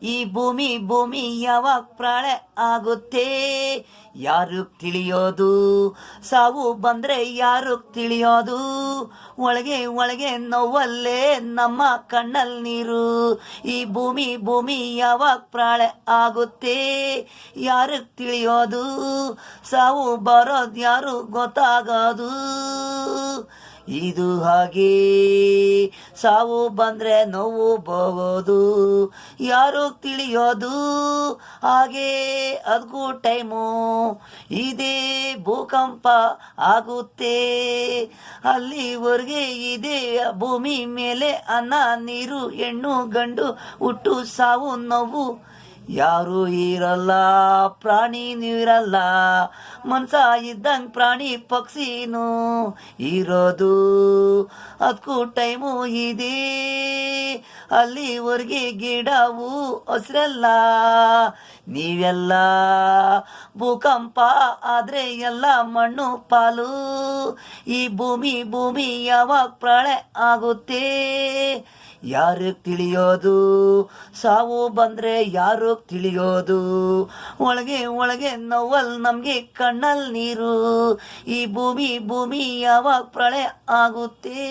ಈ ಭೂಮಿ ಯಾವಾಗ ಪ್ರಾಳೆ ಆಗುತ್ತೆ ಯಾರು ತಿಳಿಯೋದು ಸಾವು ಬಂದ್ರೆ ಯಾರು ತಿಳಿಯೋದು ಒಳಗೆ ನೋವಲ್ಲೇ ನಮ್ಮ ಕಣ್ಣಲ್ಲಿ ನೀರು ಈ ಭೂಮಿ ಯಾವಾಗ ಪ್ರಾಳೆ ಆಗುತ್ತೆ ಯಾರು ತಿಳಿಯೋದು ಸಾವು ಬರೋದು ಯಾರು ಗೊತ್ತಾಗೋದು ಇದು ಹಾಗೆ ಸಾವು ಬಂದ್ರೆ ನೋವು ಹೋಗೋದು ಯಾರು ತಿಳಿಯೋದು ಹಾಗೆ ಅದಕ್ಕೂ ಟೈಮು ಇದೇ ಭೂಕಂಪ ಆಗುತ್ತೆ ಅಲ್ಲಿವರೆಗೆ ಇದೆ ಭೂಮಿ ಮೇಲೆ ಅನ್ನ ನೀರು ಹೆಣ್ಣು ಗಂಡು ಹುಟ್ಟು ಸಾವು ನೋವು ಯಾರು ಇರಲ್ಲ ಪ್ರಾಣಿನೂ ಇರಲ್ಲ ಮನ್ಸ ಇದ್ದಂಗೆ ಪ್ರಾಣಿ ಪಕ್ಷಿನೂ ಇರೋದು ಅದಕ್ಕೂ ಟೈಮು ಇದೆ ಅಲ್ಲಿವರೆಗೆ ಗಿಡವು ಹಸಿರಲ್ಲ ನೀವೆಲ್ಲ ಭೂಕಂಪ ಆದರೆ ಎಲ್ಲ ಮಣ್ಣು ಪಾಲು ಈ ಭೂಮಿ ಯಾವಾಗ ಪ್ರಾಳೆ ಆಗುತ್ತೆ ಯಾರಿಗೆ ತಿಳಿಯೋದು ಸಾವು ಬಂದ್ರೆ ಯಾರು ತಿಳಿಯೋದು ಒಳಗೆ ನೋವಲ್ ನಮಗೆ ಕಣ್ಣಲ್ಲಿ ನೀರು ಈ ಭೂಮಿ ಯಾವಾಗ ಪ್ರಳಯ ಆಗುತ್ತೆ.